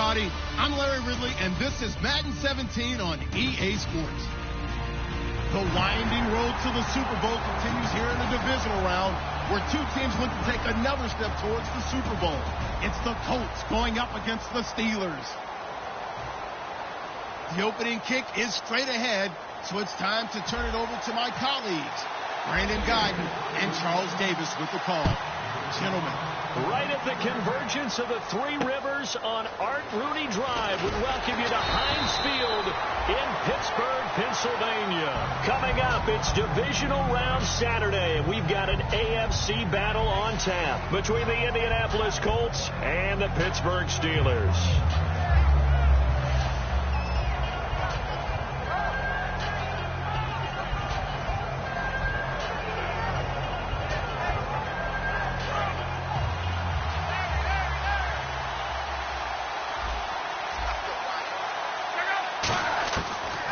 everybody. I'm Larry Ridley, and this is Madden 17 on EA Sports. The winding road to the Super Bowl continues here in the divisional round, where two teams want to take another step towards the Super Bowl. It's the Colts going up against the Steelers. The opening kick is straight ahead, so it's time to turn it over to my colleagues, Brandon Guyton and Charles Davis with the call. Gentlemen. Right at the convergence of the Three Rivers on Art Rooney Drive, we welcome you to Heinz Field in Pittsburgh, Pennsylvania. Coming up, it's divisional round Saturday, and we've got an AFC battle on tap between the Indianapolis Colts and the Pittsburgh Steelers.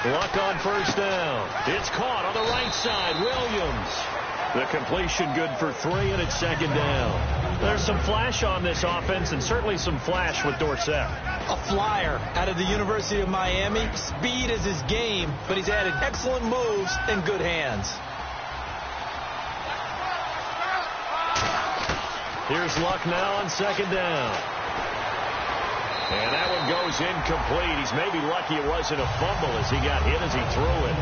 Luck on first down. It's caught on the right side. Williams. The completion good for 3, and it's second down. There's some flash on this offense, and certainly some flash with Dorsett. A flyer out of the University of Miami. Speed is his game, but he's added excellent moves and good hands. Here's Luck now on second down. And that one goes incomplete. He's maybe lucky it wasn't a fumble as he got hit as he threw it.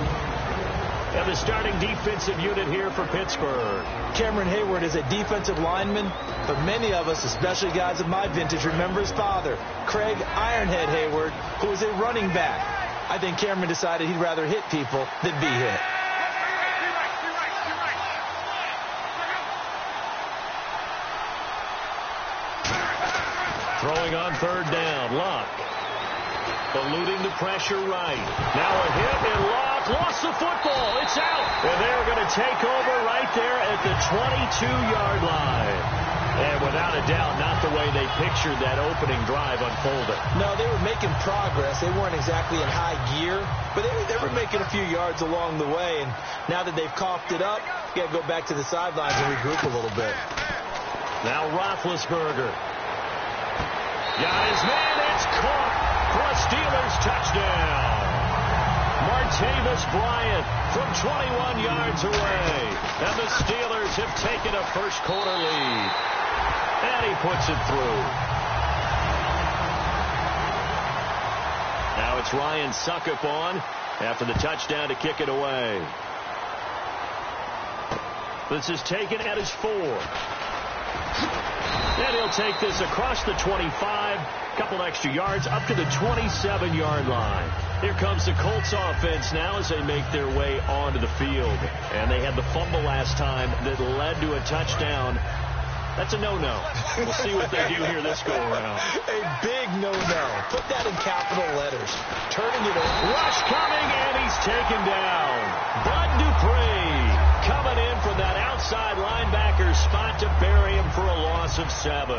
And the starting defensive unit here for Pittsburgh. Cameron Hayward is a defensive lineman, but many of us, especially guys of my vintage, remember his father, Craig Ironhead Hayward, who was a running back. I think Cameron decided he'd rather hit people than be hit. Throwing on third down, Luck. Eluding the pressure right. Now a hit, and Luck lost the football. It's out. And they're going to take over right there at the 22-yard line. And without a doubt, not the way they pictured that opening drive unfolded. No, they were making progress. They weren't exactly in high gear, but they were making a few yards along the way. And now that they've coughed it up, you got to go back to the sidelines and regroup a little bit. Now Roethlisberger. Got his man, it's caught for a Steelers touchdown. Martavis Bryant from 21 yards away. And the Steelers have taken a first-quarter lead. And he puts it through. Now it's Ryan Suckup on after the touchdown to kick it away. This is taken at his 4. And he'll take this across the 25, a couple extra yards, up to the 27-yard line. Here comes the Colts offense now as they make their way onto the field. And they had the fumble last time that led to a touchdown. That's a no-no. We'll see what they do here this go-around. A big no-no. Put that in capital letters. Turning it over. Rush coming, and he's taken down. Bud Dupree coming in from that outside linebacker spot to bury him for a loss of 7.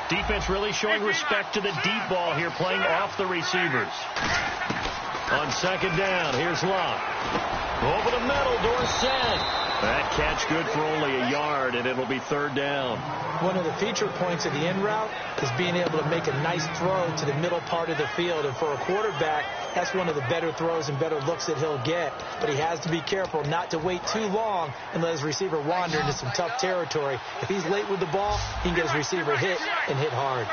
Defense really showing respect to the deep ball here, playing off the receivers. On second down, here's Luck. Over the middle, Dorsett. That catch good for only a yard, and it'll be third down. One of the feature points of the in route is being able to make a nice throw to the middle part of the field. And for a quarterback, that's one of the better throws and better looks that he'll get. But he has to be careful not to wait too long and let his receiver wander into some tough territory. If he's late with the ball, he can get his receiver hit and hit hard.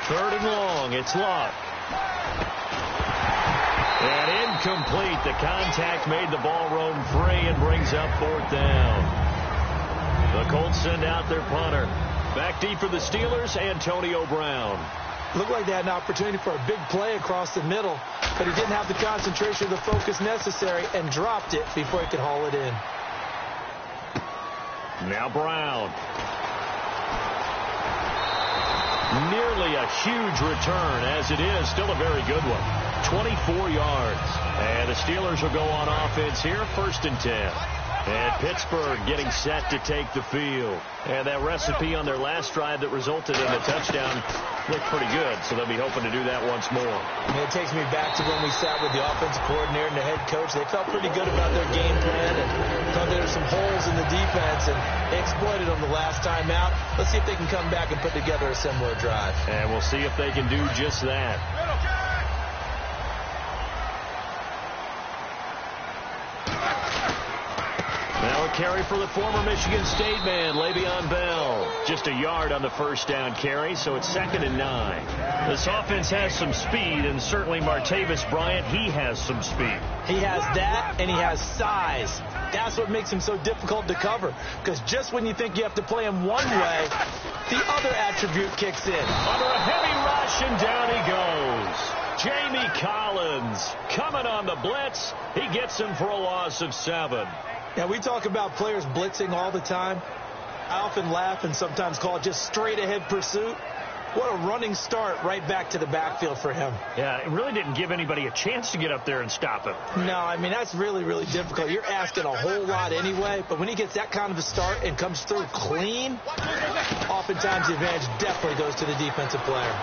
Third and long, it's Luck. And incomplete. The contact made the ball roam free and brings up fourth down. The Colts send out their punter. Back deep for the Steelers, Antonio Brown. Looked like they had an opportunity for a big play across the middle, but he didn't have the concentration or the focus necessary and dropped it before he could haul it in. Now Brown. Nearly a huge return, as it is. Still a very good one. 24 yards. And the Steelers will go on offense here, 1st and 10. And Pittsburgh getting set to take the field. And that recipe on their last drive that resulted in a touchdown looked pretty good, so they'll be hoping to do that once more. And it takes me back to when we sat with the offensive coordinator and the head coach. They felt pretty good about their game plan and thought there were some holes in the defense, and they exploited them the last time out. Let's see if they can come back and put together a similar drive. And we'll see if they can do just that. Now a carry for the former Michigan State man, Le'Veon Bell. Just a yard on the first down carry, so it's 2nd and 9. This offense has some speed, and certainly Martavis Bryant, he has some speed. He has that, and he has size. That's what makes him so difficult to cover, because just when you think you have to play him one way, the other attribute kicks in. Under a heavy rush, and down he goes. Jamie Collins coming on the blitz. He gets him for a loss of 7. Yeah, we talk about players blitzing all the time. I often laugh and sometimes call it just straight-ahead pursuit. What a running start right back to the backfield for him. Yeah, it really didn't give anybody a chance to get up there and stop him. No, I mean, that's really, really difficult. You're asking a whole lot anyway, but when he gets that kind of a start and comes through clean, oftentimes the advantage definitely goes to the defensive player.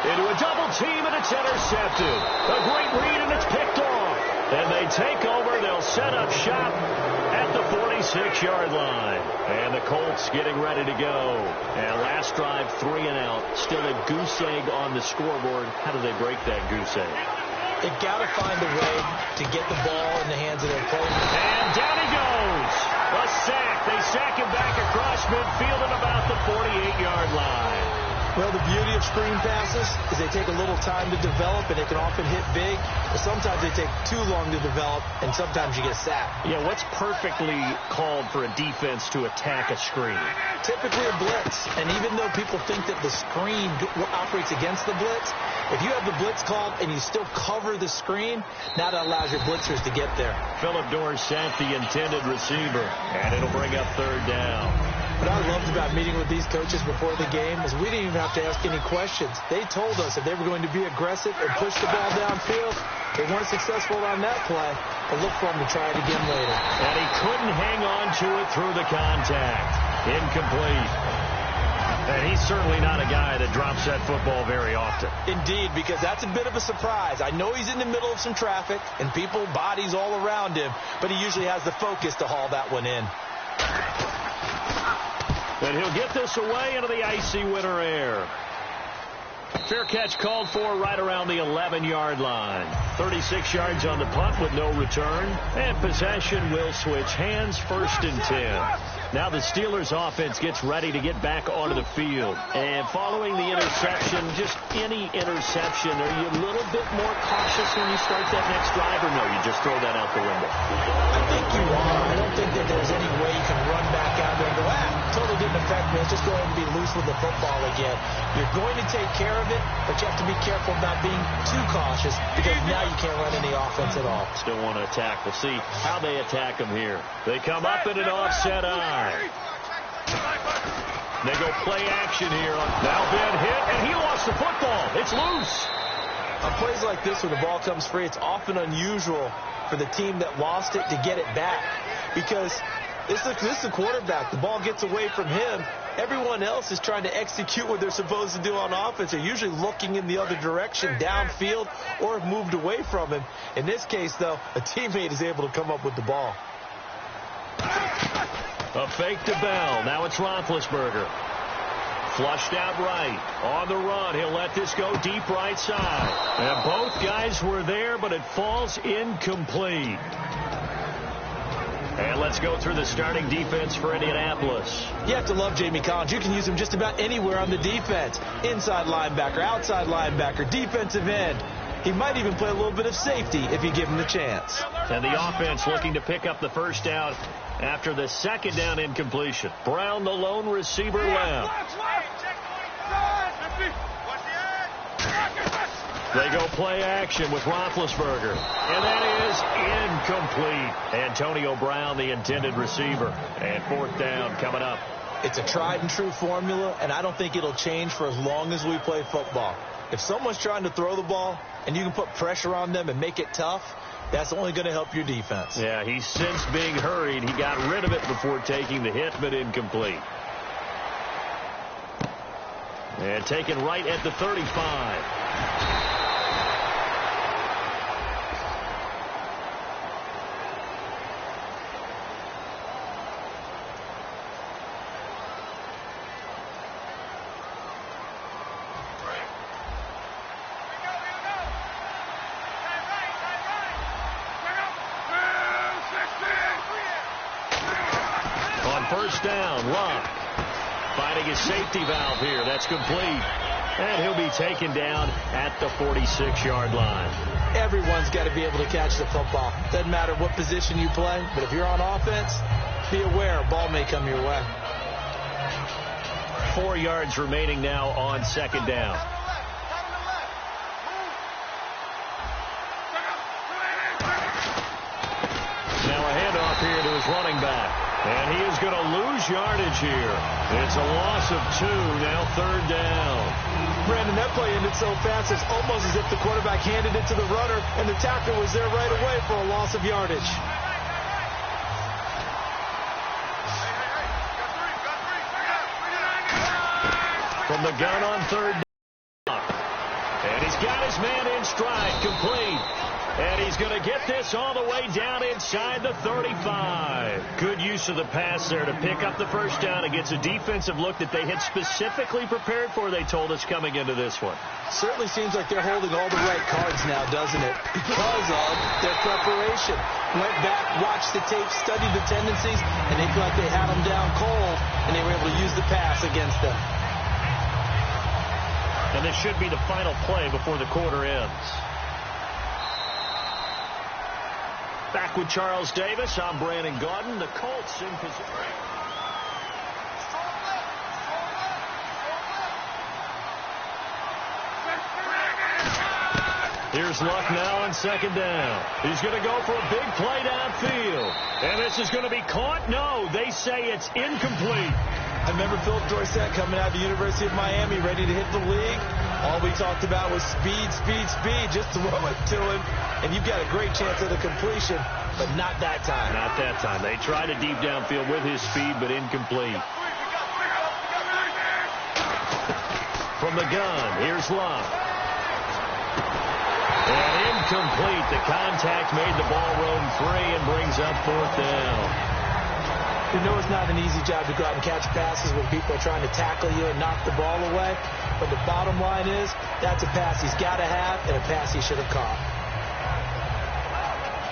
Into a double team, and it's intercepted. A great read, and it's picked off. And they take over. They'll set up shop at the 46-yard line. And the Colts getting ready to go. And last drive, 3 and out. Still a goose egg on the scoreboard. How do they break that goose egg? They've got to find a way to get the ball in the hands of their opponent. And down he goes. A sack. They sack him back across midfield at about the 48-yard line. Well, the beauty of screen passes is they take a little time to develop, and they can often hit big. But sometimes they take too long to develop, and sometimes you get sacked. Yeah, what's perfectly called for a defense to attack a screen? Typically a blitz. And even though people think that the screen operates against the blitz, if you have the blitz called and you still cover the screen, now that allows your blitzers to get there. Phillip Dorsett, the intended receiver, and it'll bring up 3rd down. What I loved about meeting with these coaches before the game is we didn't even have to ask any questions. They told us if they were going to be aggressive and push the ball downfield, they weren't successful on that play, but look for them to try it again later. And he couldn't hang on to it through the contact. Incomplete. And he's certainly not a guy that drops that football very often. Indeed, because that's a bit of a surprise. I know he's in the middle of some traffic and people, bodies all around him, but he usually has the focus to haul that one in. And he'll get this away into the icy winter air. Fair catch called for right around the 11-yard line. 36 yards on the punt with no return. And possession will switch hands, 1st and 10. Now the Steelers offense gets ready to get back onto the field. And following the interception, just any interception, are you a little bit more cautious when you start that next drive, or no, you just throw that out the window? I think you are. I don't think that there's any way you can run back out there and go, totally didn't affect me. Let's just go ahead and be loose with the football again. You're going to take care of it, but you have to be careful about being too cautious because now you can't run any offense at all. Still want to attack. We'll see how they attack them here. They come up in an offset eye. They go play action here. Now Ben hit, and he lost the football. It's loose. On plays like this, when the ball comes free, it's often unusual for the team that lost it to get it back because this is the quarterback. The ball gets away from him. Everyone else is trying to execute what they're supposed to do on offense. They're usually looking in the other direction, downfield, or have moved away from him. In this case, though, a teammate is able to come up with the ball. A fake to Bell. Now it's Roethlisberger. Flushed out right. On the run. He'll let this go deep right side. And both guys were there, but it falls incomplete. And let's go through the starting defense for Indianapolis. You have to love Jamie Collins. You can use him just about anywhere on the defense. Inside linebacker, outside linebacker, defensive end. He might even play a little bit of safety if you give him the chance. And the offense looking to pick up the 1st down after the 2nd down incompletion. Brown, the lone receiver, left. They go play action with Roethlisberger. And that is incomplete. Antonio Brown, the intended receiver. And 4th down coming up. It's a tried and true formula, and I don't think it'll change for as long as we play football. If someone's trying to throw the ball and you can put pressure on them and make it tough, That's only going to help your defense. Yeah, he sensed being hurried. He got rid of it before taking the hit, but incomplete. And taken right at the 35. First down, Luck finding his safety valve here. That's complete. And he'll be taken down at the 46-yard line. Everyone's got to be able to catch the football. Doesn't matter what position you play, but if you're on offense, be aware a ball may come your way. 4 yards remaining now on second down. Now a handoff here to his running back. And he is going to lose yardage here. It's a loss of 2, now third down. Brandon, that play ended so fast, it's almost as if the quarterback handed it to the runner, and the tackler was there right away for a loss of yardage. From the gun on third down. And he's got his man in stride, complete. And he's going to get this all the way down inside the 35. Good use of the pass there to pick up the first down. It gets a defensive look that they had specifically prepared for, they told us, coming into this one. Certainly seems like they're holding all the right cards now, doesn't it? Because of their preparation. Went back, watched the tape, studied the tendencies, and they feel like they had them down cold, and they were able to use the pass against them. And this should be the final play before the quarter ends. Back with Charles Davis. I'm Brandon Gaudin. The Colts in position. Here's Luck now on second down. He's going to go for a big play downfield. And this is going to be caught? No, they say it's incomplete. I remember Philip Dorsett coming out of the University of Miami ready to hit the league. All we talked about was speed, speed, speed. Just throw it to him, and you've got a great chance at a completion, but not that time. Not that time. They tried a deep downfield with his speed, but incomplete. From the gun, here's Luck. And incomplete. The contact made the ball roam free and brings up fourth down. You know it's not an easy job to go out and catch passes when people are trying to tackle you and knock the ball away. But the bottom line is, that's a pass he's got to have and a pass he should have caught.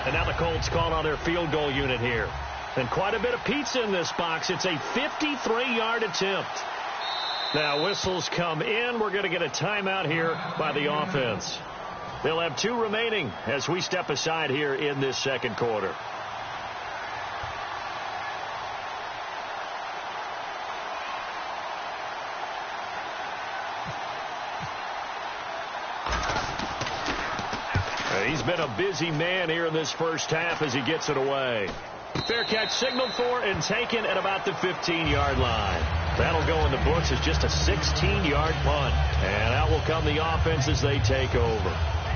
And now the Colts call on their field goal unit here. And quite a bit of pizza in this box. It's a 53-yard attempt. Now whistles come in. We're going to get a timeout here by the offense. They'll have 2 remaining as we step aside here in this second quarter. He's been a busy man here in this first half as he gets it away. Fair catch signaled for and taken at about the 15-yard line. That'll go in the books as just a 16-yard punt. And out will come the offense as they take over.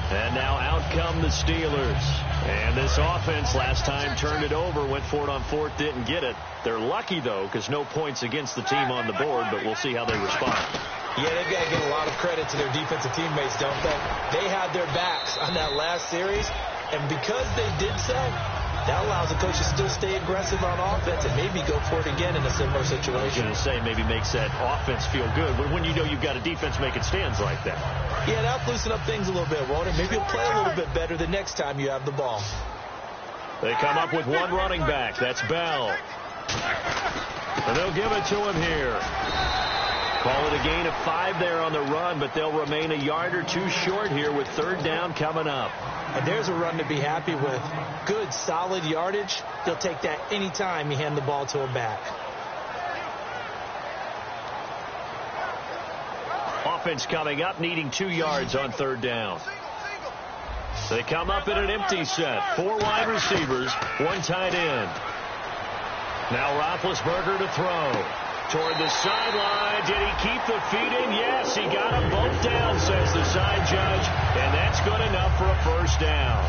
And now out come the Steelers. And this offense last time turned it over, went for it on fourth, didn't get it. They're lucky, though, because no points against the team on the board, but we'll see how they respond. Yeah, they've got to give a lot of credit to their defensive teammates, don't they? They had their backs on that last series, and because they did so, that allows the coach to still stay aggressive on offense and maybe go for it again in a similar situation. I was going to say maybe makes that offense feel good when you know you've got a defense making stands like that. Yeah, that'll loosen up things a little bit, won't it? Maybe you'll play a little bit better the next time you have the ball. They come up with one running back. That's Bell. And they'll give it to him here. Call it a gain of 5 there on the run, but they'll remain a yard or 2 short here with third down coming up. And there's a run to be happy with. Good, solid yardage. They'll take that any time you hand the ball to a back. Offense coming up, needing 2 yards on third down. They come up in an empty set. 4 wide receivers, 1 tight end. Now Roethlisberger to throw. Toward the sideline. Did he keep the feet in? Yes, he got them both down, says the side judge. And that's good enough for a first down.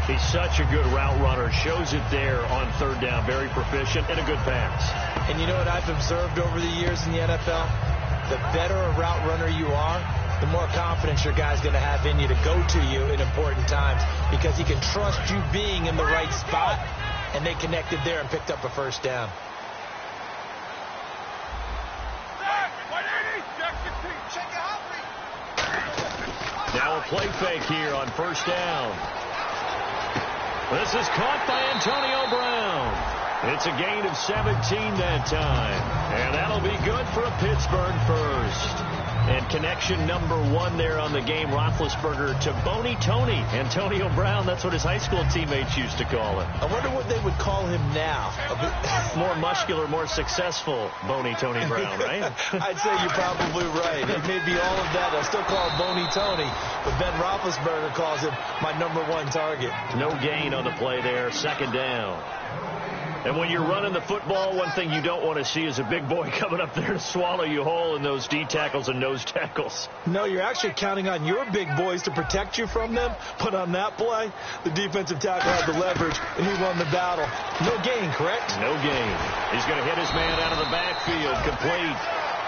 He's such a good route runner. Shows it there on third down. Very proficient and a good pass. And you know what I've observed over the years in the NFL? The better a route runner you are, the more confidence your guy's going to have in you to go to you in important times, because he can trust you being in the right spot, and they connected there and picked up a first down. Now a play fake here on first down. This is caught by Antonio Brown. It's a gain of 17 that time. And that'll be good for a Pittsburgh first. And connection number 1 there on the game, Roethlisberger to Boney Tony. Antonio Brown, that's what his high school teammates used to call him. I wonder what they would call him now. A bit more muscular, more successful Boney Tony Brown, right? I'd say you're probably right. It may be all of that. They'll still call him Boney Tony, but Ben Roethlisberger calls him my number 1 target. No gain on the play there, second down. And when you're running the football, one thing you don't want to see is a big boy coming up there to swallow you whole in those D tackles and nose tackles. No, you're actually counting on your big boys to protect you from them. But on that play, the defensive tackle had the leverage, and he won the battle. No gain, correct? No gain. He's going to hit his man out of the backfield. Complete.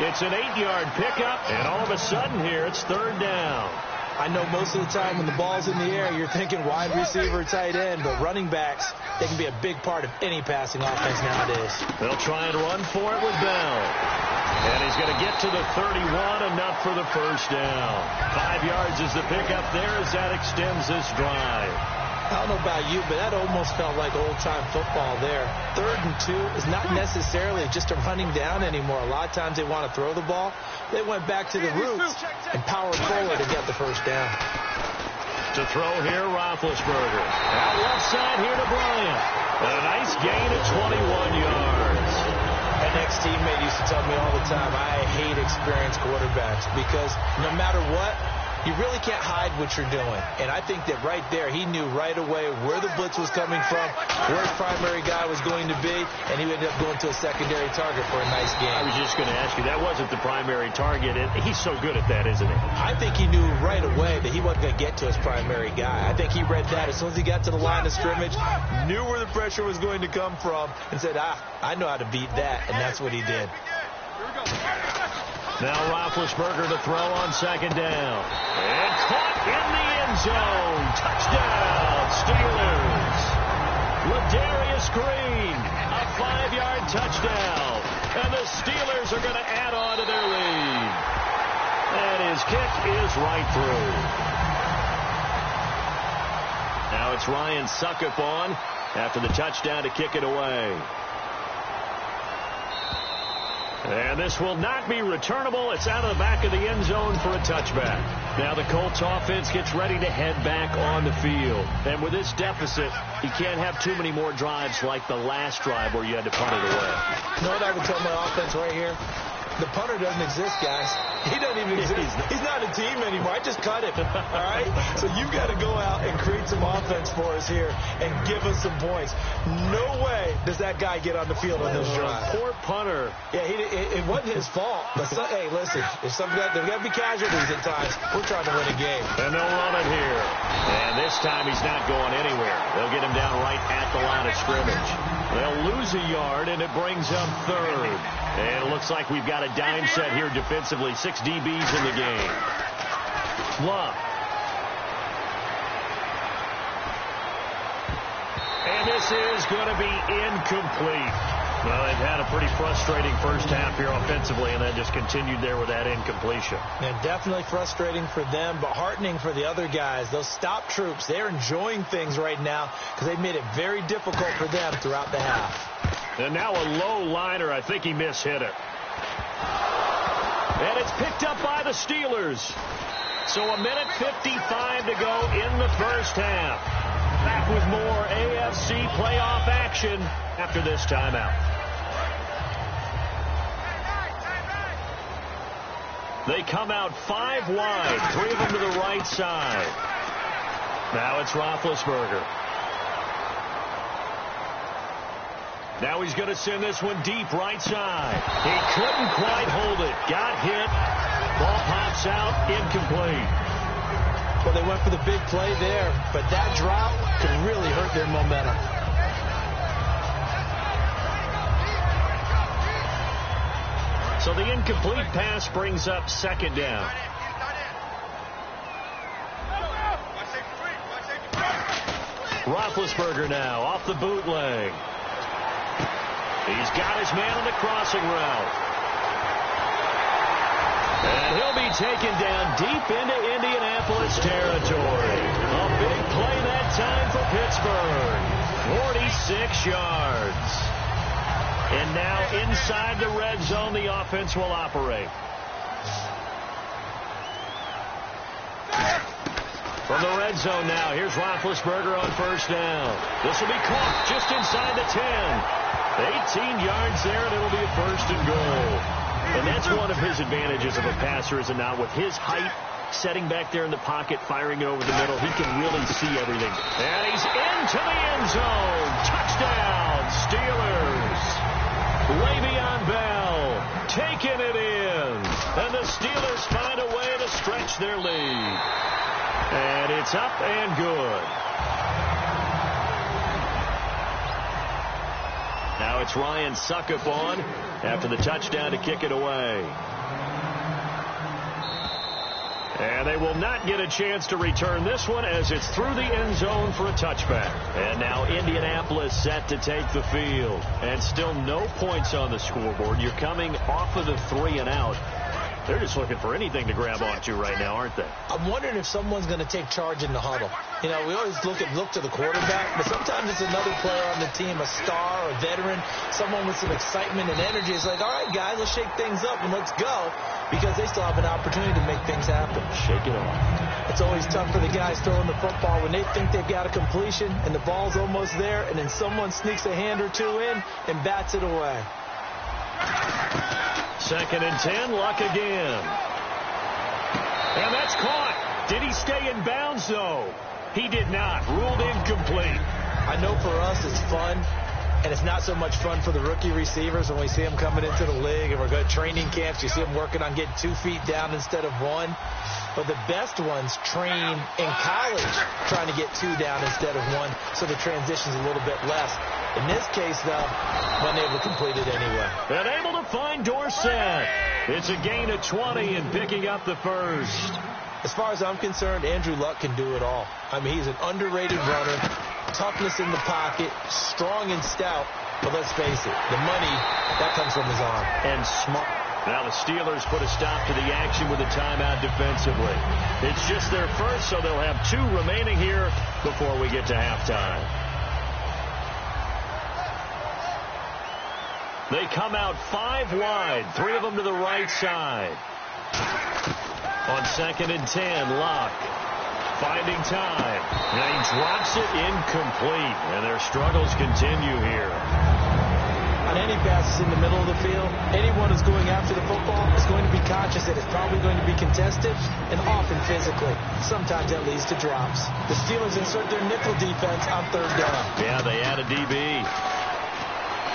It's an 8-yard pickup, and all of a sudden here, it's third down. I know most of the time when the ball's in the air, you're thinking wide receiver, tight end, but running backs, they can be a big part of any passing offense nowadays. They'll try and run for it with Bell. And he's going to get to the 31, enough for the first down. 5 yards is the pickup there as that extends this drive. I don't know about you, but that almost felt like old-time football there. 3rd and 2 is not necessarily just a running down anymore. A lot of times they want to throw the ball. They went back to the roots and powered forward to get the first down. To throw here, Roethlisberger. Out left side here to Bryant. A nice gain of 21 yards. An ex-teammate used to tell me all the time, I hate experienced quarterbacks because no matter what, you really can't hide what you're doing. And I think that right there, he knew right away where the blitz was coming from, where his primary guy was going to be, and he ended up going to a secondary target for a nice game. I was just going to ask you, that wasn't the primary target. He's so good at that, isn't he? I think he knew right away that he wasn't going to get to his primary guy. I think he read that as soon as he got to the line of scrimmage, knew where the pressure was going to come from, and said, I know how to beat that, and that's what he did. Now Roethlisberger to throw on second down. And caught in the end zone. Touchdown, Steelers. Ladarius Green, a 5-yard touchdown. And the Steelers are going to add on to their lead. And his kick is right through. Now it's Ryan Suckup on after the touchdown to kick it away. And this will not be returnable. It's out of the back of the end zone for a touchback. Now the Colts offense gets ready to head back on the field. And with this deficit, you can't have too many more drives like the last drive where you had to punt it away. You know what I would tell my offense right here? The punter doesn't exist, guys. He doesn't even exist. He's not a team anymore. I just cut him. All right? So you've got to go out and create some offense for us here and give us some points. No way does that guy get on the field on this drive. Poor punter. Yeah, it wasn't his fault. But hey, listen, there's got to be casualties at times. We're trying to win a game. And they'll run it here. And this time he's not going anywhere. They'll get him down right at the line of scrimmage. They'll lose a yard, and it brings up third. And it looks like we've got a dime set here defensively. 6 DBs in the game. Love. And this is going to be incomplete. Well, they've had a pretty frustrating first half here offensively, and then just continued there with that incompletion. And definitely frustrating for them, but heartening for the other guys. Those stop troops, they're enjoying things right now because they made it very difficult for them throughout the half. And now a low liner. I think he mishit it. And it's picked up by the Steelers. So 1:55 to go in the first half. Back with more AFC playoff action after this timeout. They come out 5 wide, 3 of them to the right side. Now it's Roethlisberger. Now he's going to send this one deep right side. He couldn't quite hold it. Got hit. Ball pops out. Incomplete. Well, they went for the big play there, but that drop could really hurt their momentum. So the incomplete pass brings up second down. Roethlisberger now off the bootleg. He's got his man on the crossing route. And he'll be taken down deep into Indianapolis territory. A big play that time for Pittsburgh. 46 yards. And now inside the red zone, the offense will operate. From the red zone now, here's Roethlisberger on first down. This will be caught just inside the 10. 18 yards there, and it'll be a first and goal. And that's one of his advantages of a passer, is it not? With his height, setting back there in the pocket, firing it over the middle, he can really see everything. And he's into the end zone. Touchdown, Steelers. Le'Veon Bell taking it in. And the Steelers find a way to stretch their lead. And it's up and good. Now it's Ryan Suckup on after the touchdown to kick it away. And they will not get a chance to return this one as it's through the end zone for a touchback. And now Indianapolis set to take the field. And still no points on the scoreboard. You're coming off of the 3 and out. They're just looking for anything to grab onto right now, aren't they? I'm wondering if someone's going to take charge in the huddle. You know, we always look to the quarterback, but sometimes it's another player on the team, a star, a veteran, someone with some excitement and energy. It's like, all right, guys, let's shake things up and let's go, because they still have an opportunity to make things happen. Shake it off. It's always tough for the guys throwing the football when they think they've got a completion and the ball's almost there, and then someone sneaks a hand or two in and bats it away. Second and 10, Luck again. And that's caught. Did he stay in bounds, though? He did not. Ruled incomplete. I know for us it's fun, and it's not so much fun for the rookie receivers when we see them coming into the league and we're going to training camps. You see them working on getting 2 feet down instead of 1. But the best ones train in college trying to get 2 down instead of 1, so the transition's a little bit less. In this case, though, wasn't able to complete it anyway. And able to find Dorsett. It's a gain of 20 and picking up the first. As far as I'm concerned, Andrew Luck can do it all. I mean, he's an underrated runner, toughness in the pocket, strong and stout. But let's face it, the money, that comes from his arm. And smart. Now the Steelers put a stop to the action with a timeout defensively. It's just their first, so they'll have 2 remaining here before we get to halftime. They come out 5 wide, 3 of them to the right side. On second and 10, Luck finding time. Now he drops it incomplete, and their struggles continue here. On any passes in the middle of the field, anyone who's going after the football is going to be conscious that it's probably going to be contested and often physically. Sometimes that leads to drops. The Steelers insert their nickel defense on third down. Yeah, they add a DB.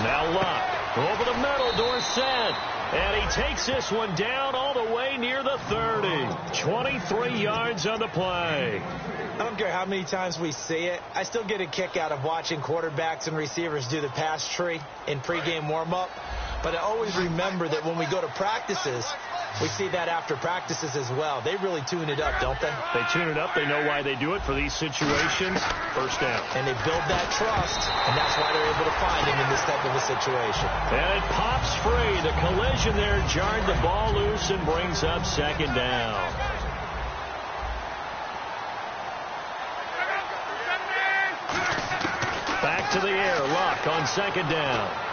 Now Luck. Over the middle, Dorsett. And he takes this one down all the way near the 30. 23 yards on the play. I don't care how many times we see it. I still get a kick out of watching quarterbacks and receivers do the pass tree in pregame warm-up. But I always remember that when we go to practices, we see that after practices as well. They really tune it up, don't they? They tune it up. They know why they do it for these situations. First down. And they build that trust, and that's why they're able to find him in this type of a situation. And it pops free. The collision there jarred the ball loose and brings up second down. Back to the air. Luck on second down.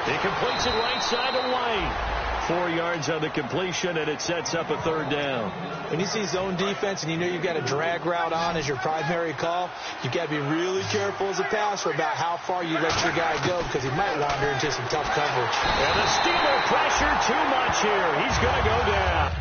He completes it right side to White. 4 yards on the completion, and it sets up a third down. When you see zone defense and you know you've got a drag route on as your primary call, you've got to be really careful as a passer about how far you let your guy go, because he might wander into some tough coverage. And the Steeler pressure too much here. He's going to go down.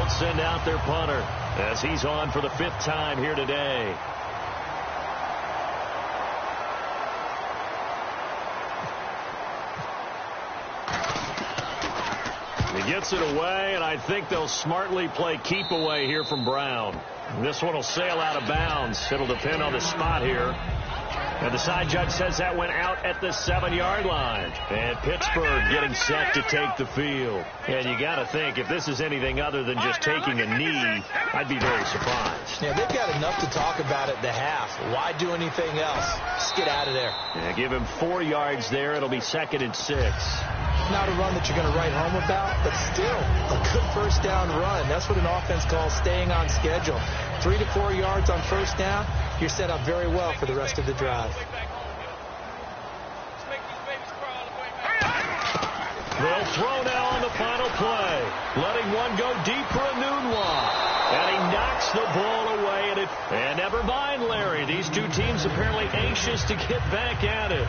won't send out their punter as he's on for the 5th time here today. He gets it away, and I think they'll smartly play keep away here from Brown. This one will sail out of bounds. It'll depend on the spot here. And the side judge says that went out at the 7-yard line. And Pittsburgh getting set to take the field. And you got to think, if this is anything other than just taking a knee, I'd be very surprised. Yeah, they've got enough to talk about at the half. Why do anything else? Just get out of there. Yeah, give him 4 yards there. It'll be 2nd and 6. Not a run that you're going to write home about, but still a good first down run. That's what an offense calls staying on schedule. 3 to 4 yards on first down, you're set up very well for the rest of the drive. They'll throw now on the final play, letting one go deep for a noon one. And he knocks the ball away. And never mind, Larry, these two teams apparently anxious to get back at it.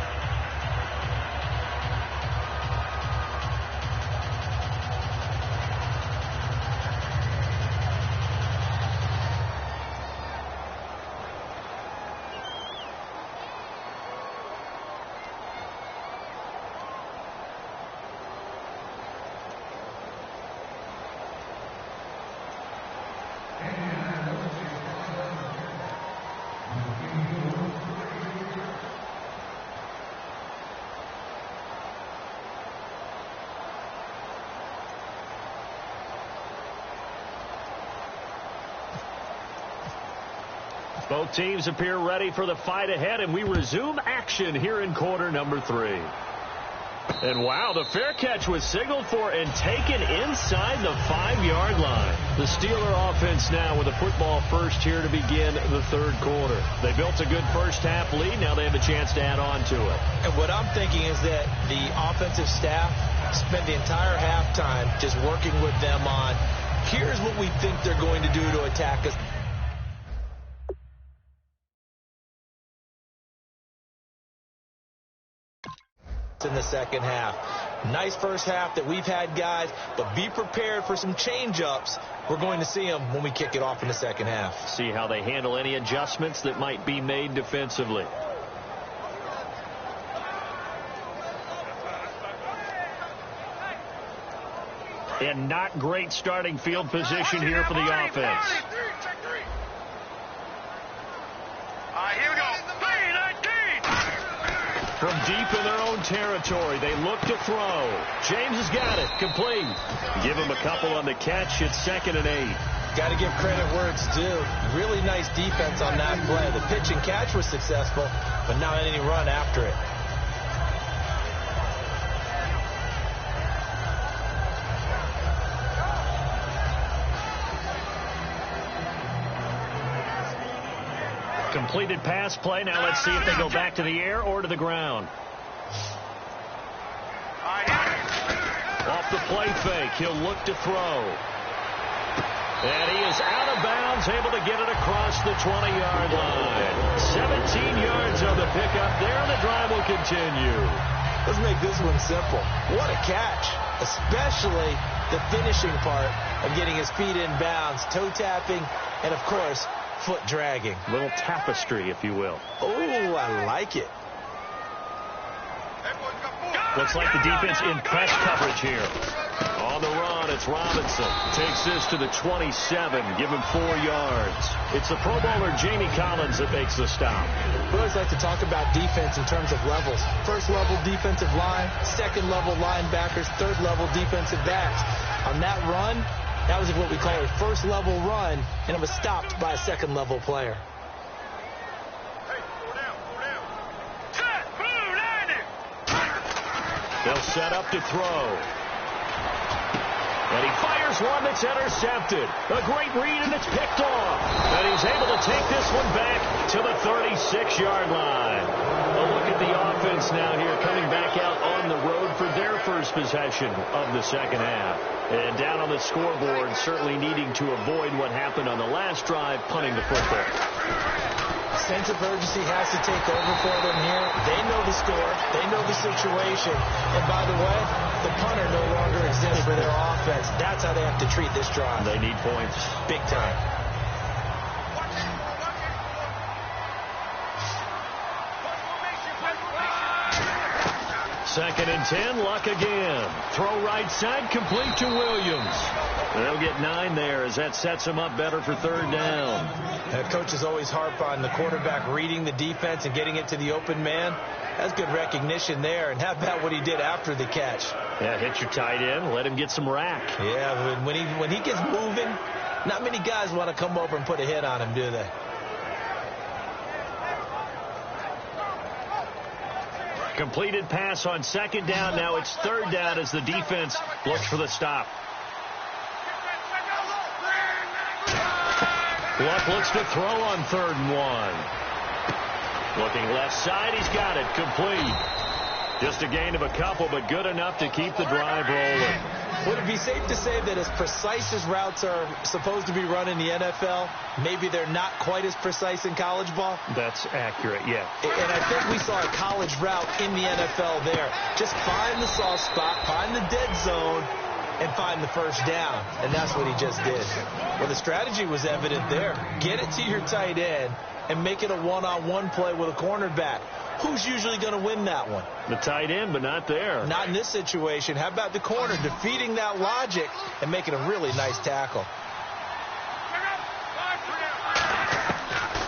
Both teams appear ready for the fight ahead, and we resume action here in quarter number 3. And wow, the fair catch was signaled for and taken inside the 5-yard line. The Steeler offense now with a football first here to begin the 3rd quarter. They built a good first half lead. Now they have a chance to add on to it. And what I'm thinking is that the offensive staff spent the entire halftime just working with them on, here's what we think they're going to do to attack us. In the second half. Nice first half that we've had, guys, but be prepared for some change-ups. We're going to see them when we kick it off in the second half. See how they handle any adjustments that might be made defensively. And not great starting field position here for the offense. From deep in their own territory, they look to throw. James has got it. Complete. Give him a couple on the catch. It's 2nd and 8. Got to give credit where it's due. Really nice defense on that play. The pitch and catch was successful, but not any run after it. Completed pass play. Now let's see if they go back to the air or to the ground. Off the play fake, he'll look to throw. And he is out of bounds, able to get it across the 20-yard line. 17 yards on the pickup there, and the drive will continue. Let's make this one simple. What a catch, especially the finishing part of getting his feet in bounds, toe tapping, and, of course, foot dragging. Little tapestry, if you will. Oh, I like it. Looks like the defense in press coverage here. On the run, it's Robinson. Takes this to the 27. Give him 4 yards. It's the Pro Bowler Jamie Collins that makes the stop. We always like to talk about defense in terms of levels. First level defensive line, second level linebackers, third level defensive backs. On that run, that was what we call a first level run, and it was stopped by a second level player. They'll set up to throw. And he fires one that's intercepted. A great read, and it's picked off. And he's able to take this one back to the 36-yard line. A look at the offense now here, coming back out on the road for their first possession of the second half. And down on the scoreboard, certainly needing to avoid what happened on the last drive, punting the football. sense of urgency has to take over for them here. They know the score. They know the situation. And by the way, the punter no longer exists for their offense. That's how they have to treat this drive. They need points. Big time. Second and 10, Luck again. Throw right side, complete to Williams. They'll get 9 there as that sets them up better for third down. Coaches always harp on the quarterback reading the defense and getting it to the open man. That's good recognition there. And how about what he did after the catch? Yeah, hit your tight end, let him get some rack. Yeah, when he gets moving, not many guys want to come over and put a hit on him, do they? Completed pass on second down. Now it's third down as the defense looks for the stop. Luck looks to throw on 3rd and 1. Looking left side, he's got it. Complete. Just a gain of a couple, but good enough to keep the drive rolling. Would it be safe to say that as precise as routes are supposed to be run in the NFL, maybe they're not quite as precise in college ball? That's accurate, yeah. And I think we saw a college route in the NFL there. Just find the soft spot, find the dead zone, and find the first down. And that's what he just did. Well, the strategy was evident there. Get it to your tight end and make it a one-on-one play with a cornerback. Who's usually going to win that one? The tight end, but not there. Not in this situation. How about the corner defeating that logic and making a really nice tackle?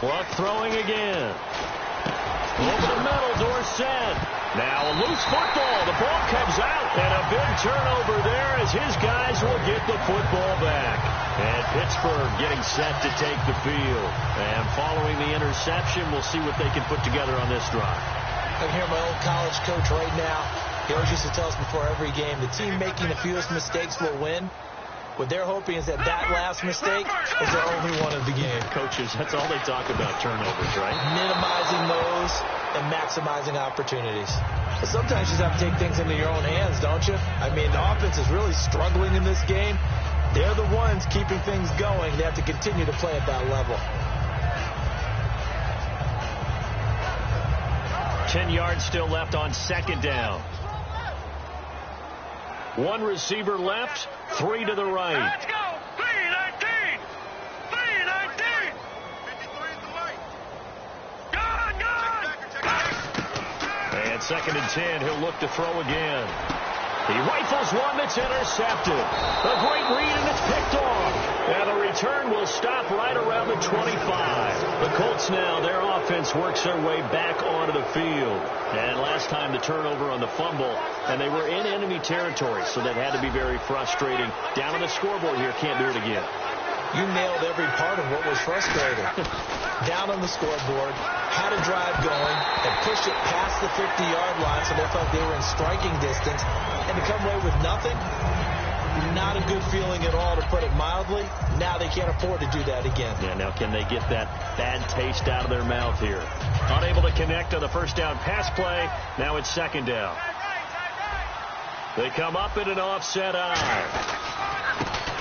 Luck throwing again. Over the middle, Dorsett. Now a loose football. The ball comes out, and a big turnover there as his guys will get the football back. And Pittsburgh getting set to take the field. And following the interception, we'll see what they can put together on this drive. I can hear my old college coach right now. He always used to tell us before every game, the team making the fewest mistakes will win. What they're hoping is that last mistake is their only one of the game. Coaches, that's all they talk about, turnovers, right? Minimizing those and maximizing opportunities. But sometimes you just have to take things into your own hands, don't you? I mean, the offense is really struggling in this game. They're the ones keeping things going. They have to continue to play at that level. 10 yards still left on second down. 1 receiver left, 3 to the right. Let's go! 3-19! 3-19! Gone! And second and 10, he'll look to throw again. He rifles one that's intercepted. A great read, and it's picked off. And the return will stop right around the 25. The Colts now, their offense works their way back onto the field. And last time the turnover on the fumble, and they were in enemy territory, so that had to be very frustrating. Down on the scoreboard here, can't do it again. You nailed every part of what was frustrating. Down on the scoreboard, had a drive going, and pushed it past the 50-yard line so they felt they were in striking distance. And to come away with nothing, not a good feeling at all, to put it mildly. Now they can't afford to do that again. Yeah, now can they get that bad taste out of their mouth here? Unable to connect on the first down pass play. Now it's second down. They come up in an offset eye.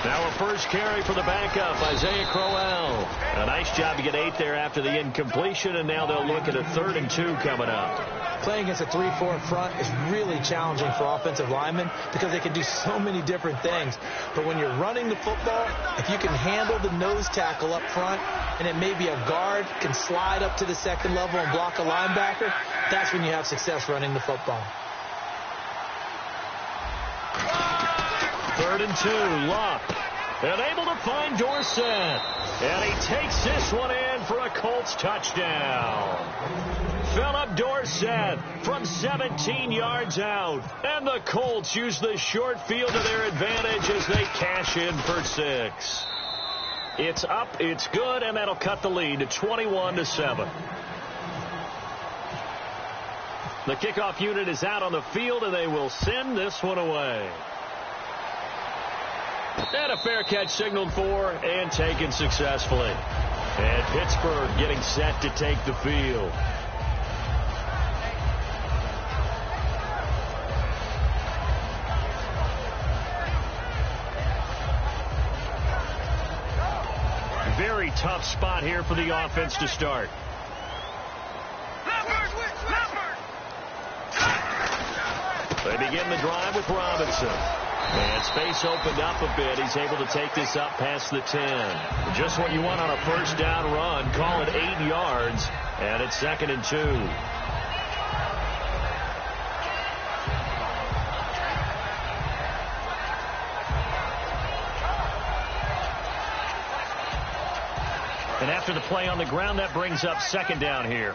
Now a first carry for the backup, Isaiah Crowell. A nice job to get 8 there after the incompletion, and now they'll look at a 3rd and 2 coming up. Playing against a 3-4 in front is really challenging for offensive linemen because they can do so many different things. But when you're running the football, if you can handle the nose tackle up front, and it may be a guard can slide up to the second level and block a linebacker, that's when you have success running the football. 3rd and 2, Luck. And able to find Dorsett. And he takes this one in for a Colts touchdown. Philip Dorsett from 17 yards out. And the Colts use the short field to their advantage as they cash in for 6. It's up, it's good, and that'll cut the lead to 21-7. The kickoff unit is out on the field, and they will send this one away. And a fair catch signaled for and taken successfully. And Pittsburgh getting set to take the field. Very tough spot here for the offense to start. They begin the drive with Robinson. And space opened up a bit. He's able to take this up past the 10. Just what you want on a first down run. Call it 8 yards. And it's 2nd and 2. And after the play on the ground, that brings up 2nd down here.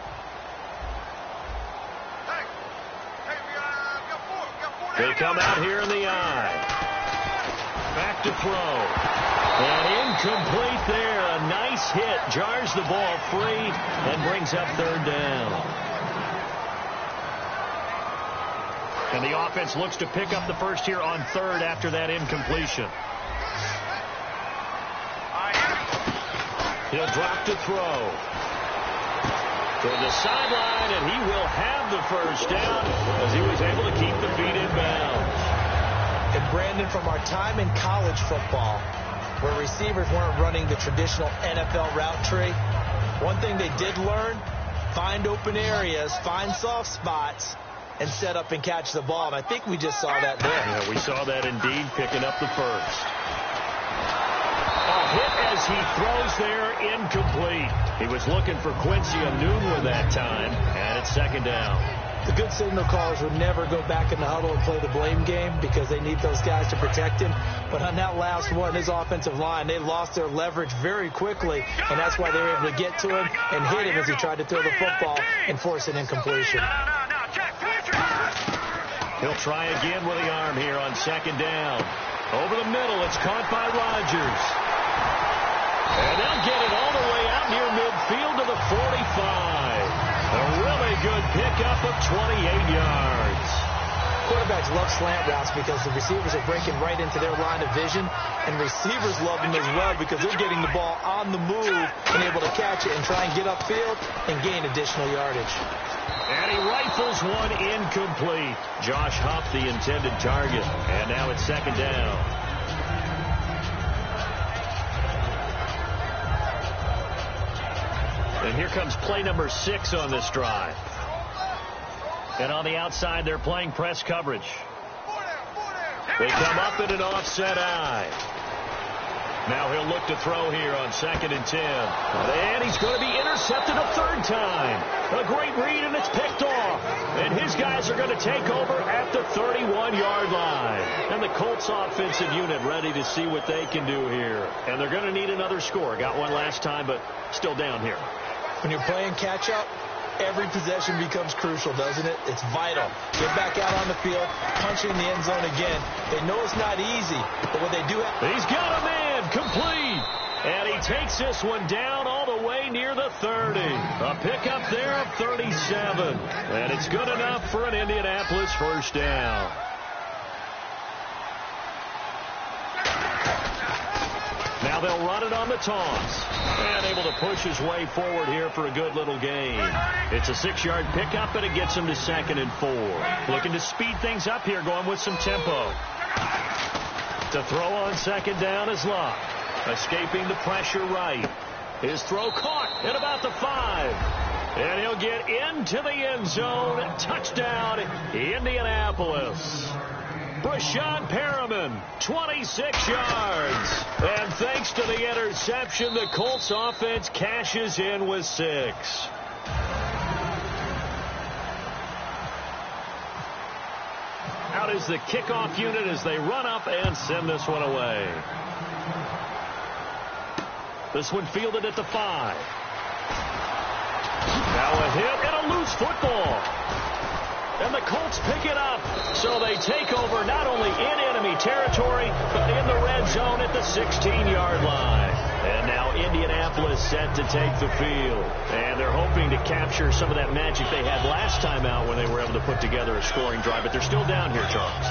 They come out here in the eye. Back to throw. And incomplete there. A nice hit. Jars the ball free and brings up 3rd down. And the offense looks to pick up the first here on 3rd after that incompletion. He'll drop to throw. To the sideline, and he will have the first down as he was able to keep the feet in bounds. And Brandon, from our time in college football, where receivers weren't running the traditional NFL route tree, one thing they did learn, find open areas, find soft spots, and set up and catch the ball. And I think we just saw that there. Yeah, we saw that indeed, picking up the first. Hit as he throws there, incomplete. He was looking for Quincy Enunwa that time, and it's 2nd down. The good signal callers would never go back in the huddle and play the blame game because they need those guys to protect him. But on that last one, his offensive line, they lost their leverage very quickly, and that's why they were able to get to him and hit him as he tried to throw the football and force an incompletion. He'll try again with the arm here on 2nd down. Over the middle, it's caught by Rodgers. And they'll get it all the way out near midfield to the 45. A really good pickup of 28 yards. Quarterbacks love slant routes because the receivers are breaking right into their line of vision, and receivers love them as well because they're getting the ball on the move and able to catch it and try and get upfield and gain additional yardage. And he rifles one incomplete. Josh Huff, the intended target. And now it's 2nd down. And here comes play number 6 on this drive. And on the outside, they're playing press coverage. They come up in an offset eye. Now he'll look to throw here on 2nd and 10. And he's going to be intercepted a 3rd time. A great read, and it's picked off. And his guys are going to take over at the 31-yard line. And the Colts offensive unit ready to see what they can do here. And they're going to need another score. Got one last time, but still down here. When you're playing catch-up, every possession becomes crucial, doesn't it? It's vital. Get back out on the field, punch in the end zone again. They know it's not easy, but what they do have... He's got a man, complete. And he takes this one down all the way near the 30. A pickup there of 37. And it's good enough for an Indianapolis first down. Now they'll run it on the toss. And able to push his way forward here for a good little gain. It's a 6-yard pickup, and it gets him to 2nd and 4. Looking to speed things up here, going with some tempo. To throw on 2nd down is Luck. Escaping the pressure right. His throw caught at about the 5. And he'll get into the end zone. Touchdown, Indianapolis. Brashad Perriman, 26 yards. And thanks to the interception, the Colts offense cashes in with 6. Out is the kickoff unit as they run up and send this one away. This one fielded at the 5. Now a hit and a loose football. And the Colts pick it up. So they take over not only in enemy territory, but in the red zone at the 16-yard line. And now Indianapolis set to take the field. And they're hoping to capture some of that magic they had last time out when they were able to put together a scoring drive. But they're still down here, Charles.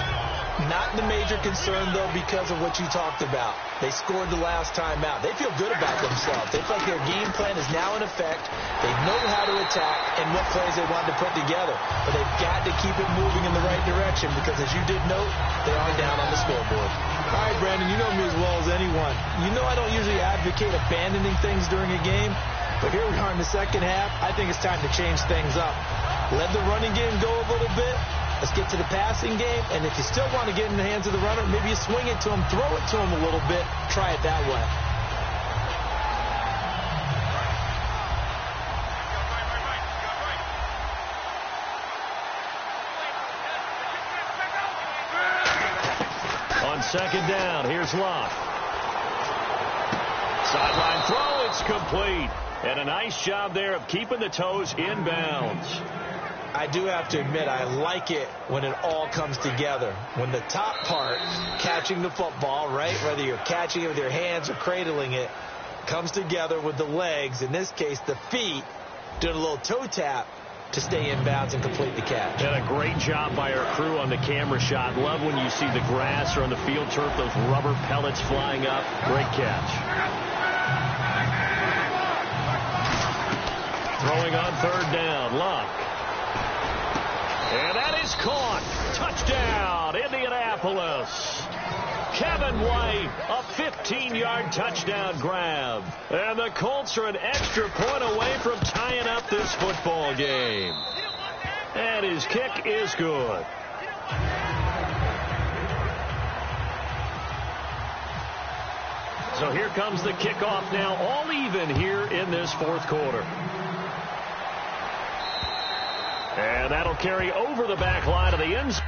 Not the major concern, though, because of what you talked about. They scored the last time out. They feel good about themselves. They feel like their game plan is now in effect. They know how to attack and what plays they want to put together. But they've got to keep it moving in the right direction because, as you did note, they are down on the scoreboard. All right, Brandon, you know me as well as anyone. You know I don't usually advocate abandoning things during a game. But here we are in the second half. I think it's time to change things up. Let the running game go a little bit. Let's get to the passing game, and if you still want to get in the hands of the runner, maybe you swing it to him, throw it to him a little bit, try it that way. On second down, here's Locke. Sideline throw, it's complete. And a nice job there of keeping the toes in bounds. I do have to admit, I like it when it all comes together. When the top part, catching the football, right, whether you're catching it with your hands or cradling it, comes together with the legs, in this case the feet, doing a little toe tap to stay in bounds and complete the catch. And a great job by our crew on the camera shot. Love when you see the grass or on the field turf, those rubber pellets flying up. Great catch. Throwing on third down, Locke. And that is caught. Touchdown, Indianapolis. Kevin White, a 15-yard touchdown grab. And the Colts are an extra point away from tying up this football game. And his kick is good. So here comes the kickoff now, all even here in this fourth quarter. And that'll carry over the back line of the end zone.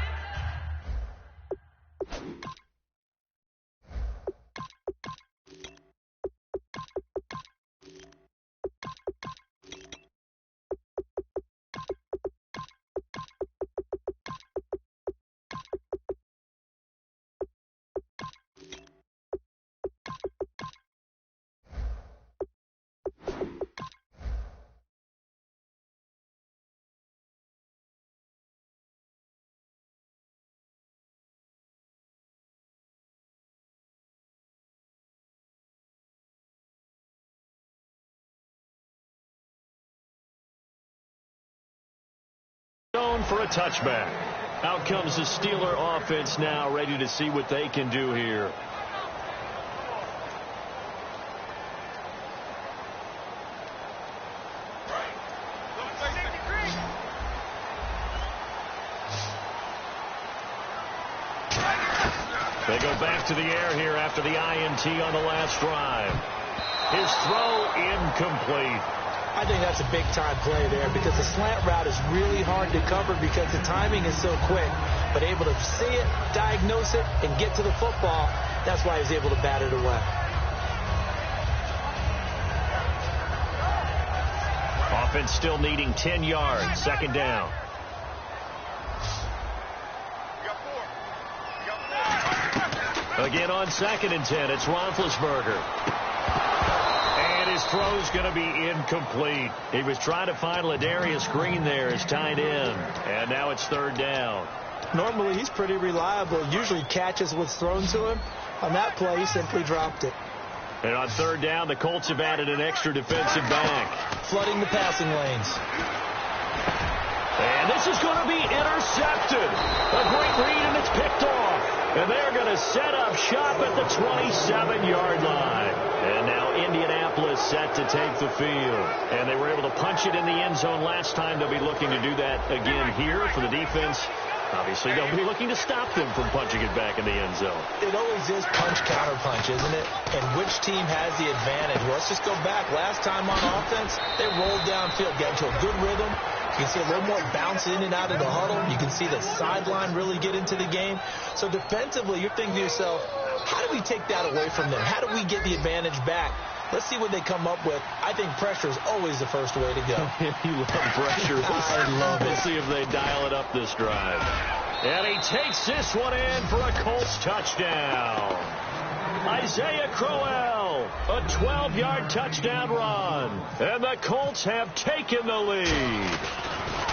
For a touchback. Out comes the Steeler offense now, ready to see what they can do here. They go back to the air here after the INT on the last drive. His throw incomplete. I think that's a big-time play there because the slant route is really hard to cover because the timing is so quick. But able to see it, diagnose it, and get to the football, that's why he's able to bat it away. Offense still needing 10 yards. Second down. Again on second and 10, it's Roethlisberger. His throw's going to be incomplete. He was trying to find Ladarius Green there as tight end. And now it's third down. Normally he's pretty reliable. Usually catches what's thrown to him. On that play, he simply dropped it. And on third down, the Colts have added an extra defensive back. Flooding the passing lanes. And this is going to be intercepted. A great read, and it's picked off. And they're going to set up shop at the 27-yard line. And now Indianapolis set to take the field. And they were able to punch it in the end zone last time. They'll be looking to do that again here for the defense. Obviously, they'll be looking to stop them from punching it back in the end zone. It always is punch-counter-punch, isn't it? And which team has the advantage? Well, let's just go back. Last time on offense, they rolled downfield, got into a good rhythm. You can see a little more bounce in and out of the huddle. You can see the sideline really get into the game. So defensively, you're thinking to yourself, how do we take that away from them? How do we get the advantage back? Let's see what they come up with. I think pressure is always the first way to go. You love pressure. I love it. We'll see if they dial it up this drive. And he takes this one in for a Colts touchdown. Isaiah Crowell, a 12-yard touchdown run. And the Colts have taken the lead.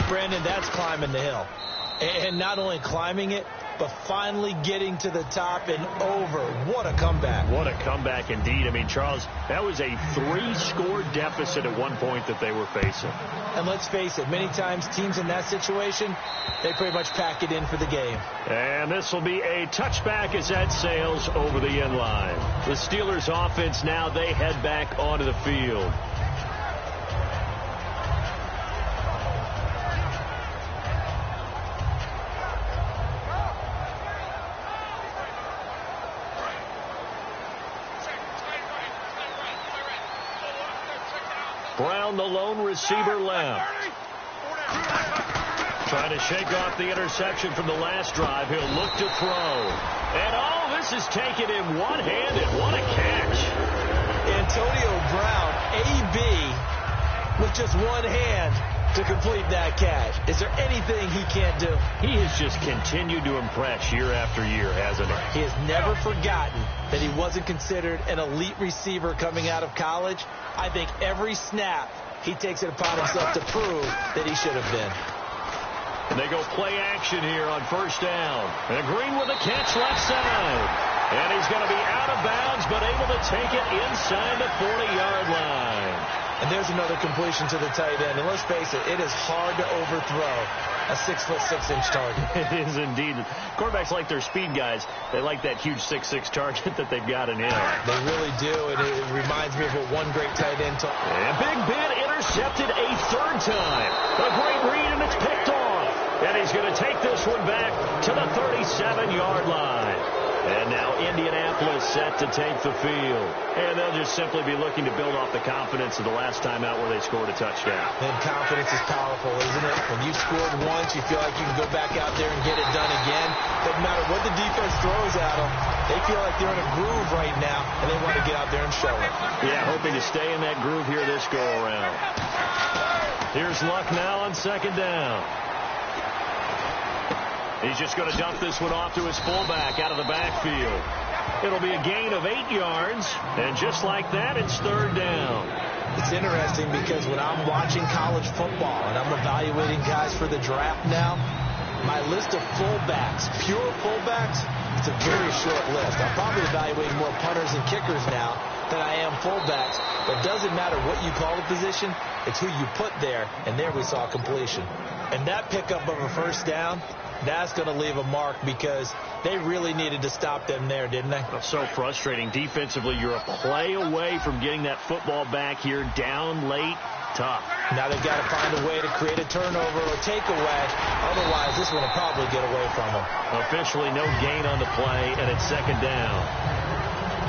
Brandon, that's climbing the hill. And not only climbing it, but finally getting to the top and over. What a comeback. What a comeback indeed. I mean, Charles, that was a 3-score deficit at one point that they were facing. And let's face it, many times teams in that situation, they pretty much pack it in for the game. And this will be a touchback as that sails over the end line. The Steelers offense now, they head back onto the field. Brown, the lone receiver, left. Trying to shake off the interception from the last drive. He'll look to throw. And, this is taken in one-handed. What a catch. Antonio Brown, AB, with just one hand to complete that catch. Is there anything he can't do? He has just continued to impress year after year, hasn't he? He has never forgotten that he wasn't considered an elite receiver coming out of college. I think every snap he takes it upon himself to prove that he should have been. And they go play action here on first down. And Green with a catch left side. And he's going to be out of bounds, but able to take it inside the 40-yard line. And there's another completion to the tight end. And let's face it, it is hard to overthrow a 6'6" target. It is indeed. Quarterbacks like their speed guys. They like that huge 6'6" target that they've got in him. They really do, and it reminds me of what one great tight end told. And Big Ben intercepted a third time. A great read, and it's picked off. And he's going to take this one back to the 37-yard line. And now Indianapolis set to take the field. And they'll just simply be looking to build off the confidence of the last time out where they scored a touchdown. And confidence is powerful, isn't it? When you scored once, you feel like you can go back out there and get it done again. Doesn't matter what the defense throws at them. They feel like they're in a groove right now, and they want to get out there and show it. Yeah, hoping to stay in that groove here this go-around. Here's Luck now on second down. He's just going to dump this one off to his fullback out of the backfield. It'll be a gain of 8 yards, and just like that, it's third down. It's interesting because when I'm watching college football and I'm evaluating guys for the draft now, my list of fullbacks, pure fullbacks, it's a very short list. I'm probably evaluating more punters and kickers now than I am fullbacks. But it doesn't matter what you call the position, it's who you put there, and there we saw completion. And that pickup of a first down, that's going to leave a mark because they really needed to stop them there, didn't they? So frustrating. Defensively, you're a play away from getting that football back here down late. Tough. Now they've got to find a way to create a turnover or takeaway. Otherwise, this one will probably get away from them. Officially, no gain on the play, and it's second down.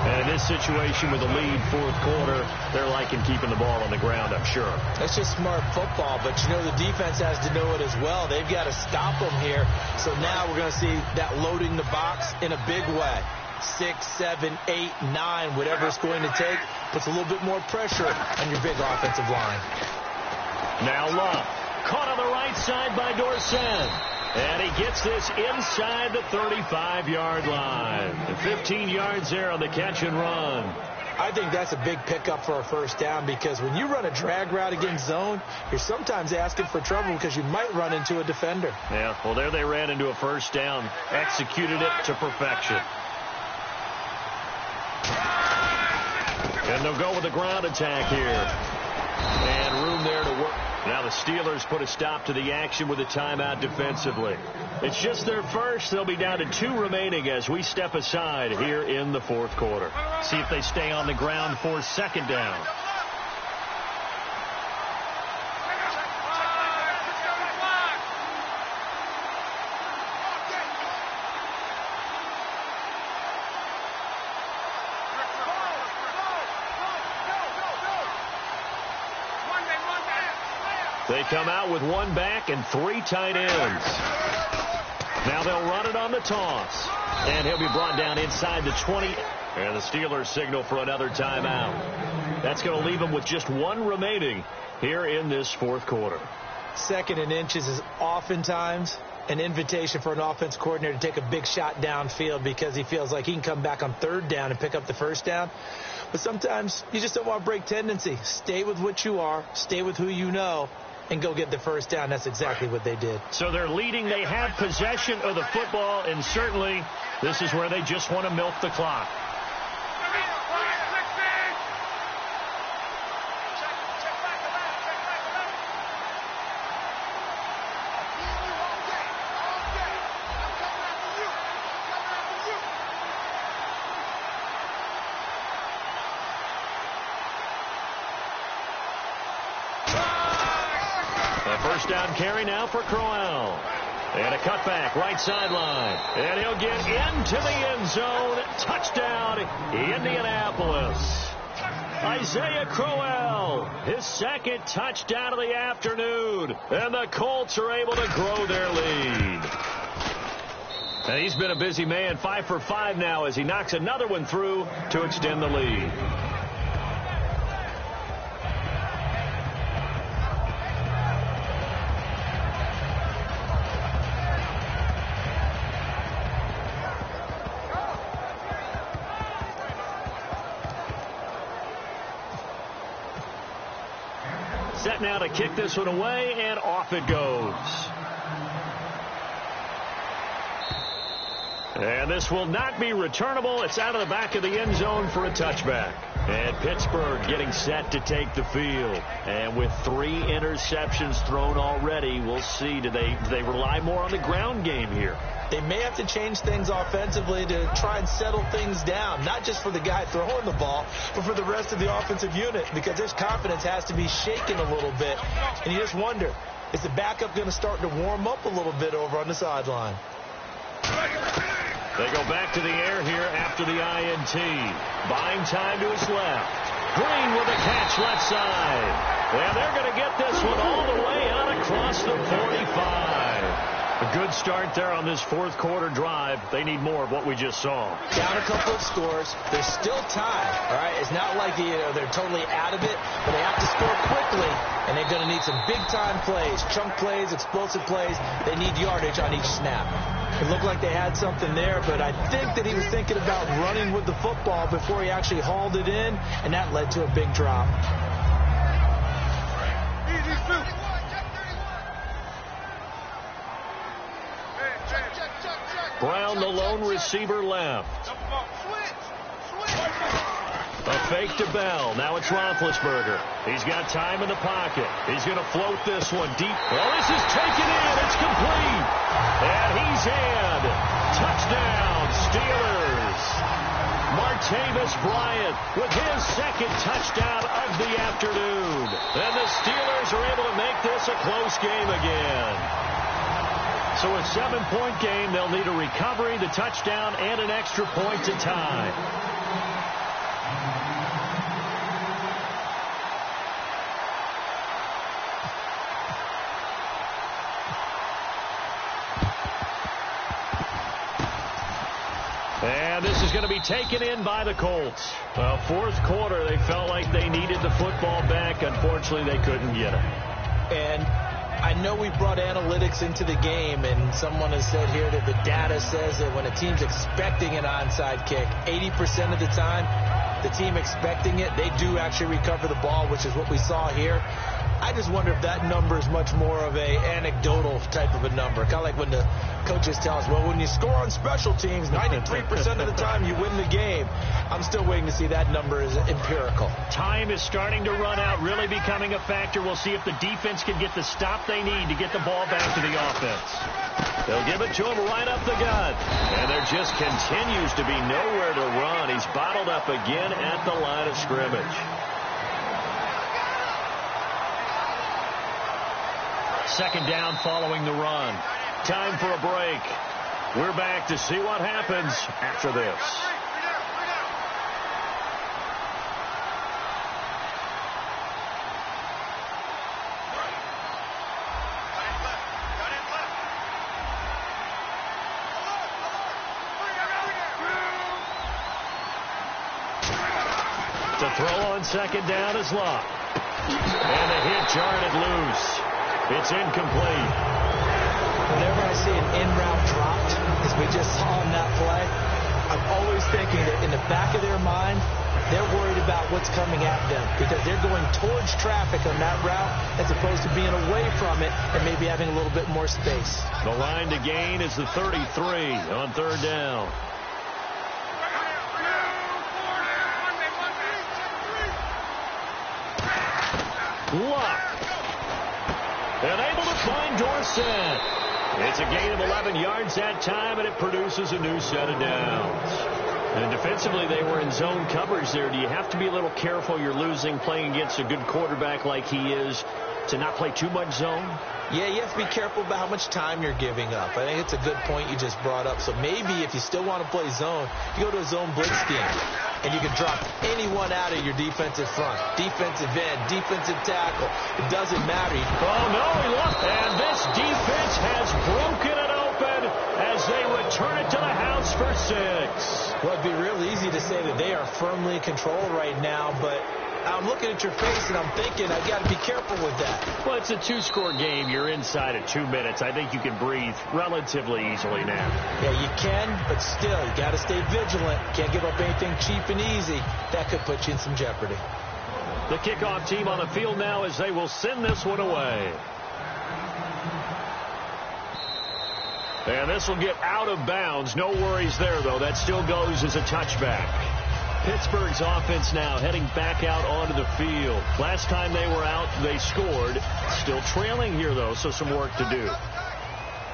And in this situation with a lead fourth quarter, they're liking keeping the ball on the ground, I'm sure. That's just smart football, but you know the defense has to know it as well. They've got to stop them here. So now we're going to see that loading the box in a big way. 6, 7, 8, 9, whatever it's going to take, puts a little bit more pressure on your big offensive line. Now Love, caught on the right side by Dorsett. And he gets this inside the 35-yard line. And 15 yards there on the catch and run. I think that's a big pickup for a first down because when you run a drag route against zone, you're sometimes asking for trouble because you might run into a defender. Yeah, well, there they ran into a first down. Executed it to perfection. And they'll go with the ground attack here. And room there to work. Now the Steelers put a stop to the action with a timeout defensively. It's just their first. They'll be down to 2 remaining as we step aside here in the fourth quarter. See if they stay on the ground for second down. They come out with 1 back and 3 tight ends. Now they'll run it on the toss. And he'll be brought down inside the 20. And the Steelers signal for another timeout. That's going to leave them with just 1 remaining here in this fourth quarter. 2nd and inches is oftentimes an invitation for an offense coordinator to take a big shot downfield because he feels like he can come back on 3rd down and pick up the first down. But sometimes you just don't want to break tendency. Stay with what you are. Stay with who you know. And go get the first down. That's exactly what they did. So they're leading. They have possession of the football, and certainly this is where they just want to milk the clock. First down carry now for Crowell. And a cutback, right sideline. And he'll get into the end zone. Touchdown, Indianapolis. Isaiah Crowell, his second touchdown of the afternoon. And the Colts are able to grow their lead. And he's been a busy man, 5 for 5 now as he knocks another one through to extend the lead. Set now to kick this one away, and off it goes. And this will not be returnable. It's out of the back of the end zone for a touchback. And Pittsburgh getting set to take the field. And with 3 interceptions thrown already, we'll see. Do they rely more on the ground game here? They may have to change things offensively to try and settle things down, not just for the guy throwing the ball, but for the rest of the offensive unit, because his confidence has to be shaken a little bit. And you just wonder, is the backup going to start to warm up a little bit over on the sideline? They go back to the air here after the INT. Buying time to his left. Green with a catch left side. And they're going to get this one all the way out across the 45. A good start there on this fourth quarter drive. They need more of what we just saw. Down a couple of scores. There's still time, all right? It's not like they're totally out of it, but they have to score quickly, and they're going to need some big-time plays, chunk plays, explosive plays. They need yardage on each snap. It looked like they had something there, but I think that he was thinking about running with the football before he actually hauled it in, and that led to a big drop. Brown, the lone receiver, left. A fake to Bell. Now it's Roethlisberger. He's got time in the pocket. He's going to float this one deep. Well, this is taken in. It's complete. And he's in. Touchdown, Steelers. Martavis Bryant with his second touchdown of the afternoon. And the Steelers are able to make this a close game again. So a 7-point game, they'll need a recovery, the touchdown, and an extra point to tie. And this is going to be taken in by the Colts. Well, fourth quarter, they felt like they needed the football back. Unfortunately, they couldn't get it. And I know we brought analytics into the game, and someone has said here that the data says that when a team's expecting an onside kick, 80% of the time, the team expecting it, they do actually recover the ball, which is what we saw here. I just wonder if that number is much more of a anecdotal type of a number. Kind of like when the coaches tell us, well, when you score on special teams, 93% of the time you win the game. I'm still waiting to see that number is empirical. Time is starting to run out, really becoming a factor. We'll see if the defense can get the stop they need to get the ball back to the offense. They'll give it to him right up the gut. And there just continues to be nowhere to run. He's bottled up again at the line of scrimmage. Second down following the run. Time for a break. We're back to see what happens after this. To throw on second down is Locke. And the hit jarred it loose. It's incomplete. Whenever I see an in-route dropped, as we just saw on that play, I'm always thinking that in the back of their mind, they're worried about what's coming at them because they're going towards traffic on that route as opposed to being away from it and maybe having a little bit more space. The line to gain is the 33 on third down. Luck. And able to find Dorsett. It's a gain of 11 yards that time, and it produces a new set of downs. And defensively, they were in zone coverage there. Do you have to be a little careful? You're losing playing against a good quarterback like he is. to not play too much zone? Yeah, you have to be careful about how much time you're giving up. I think it's a good point you just brought up. So maybe if you still want to play zone, you go to a zone blitz scheme, and you can drop anyone out of your defensive front, defensive end, defensive tackle. It doesn't matter. Oh, no, he lost. And this defense has broken it open as they return it to the house for 6. Well, it'd be real easy to say that they are firmly in control right now, but I'm looking at your face and I'm thinking I got to be careful with that. Well, it's a 2-score game. You're inside of 2 minutes. I think you can breathe relatively easily now. Yeah, you can, but still, you got to stay vigilant. Can't give up anything cheap and easy. That could put you in some jeopardy. The kickoff team on the field now as they will send this one away. And this will get out of bounds. No worries there, though. That still goes as a touchback. Pittsburgh's offense now heading back out onto the field. Last time they were out, they scored. Still trailing here, though, so some work to do.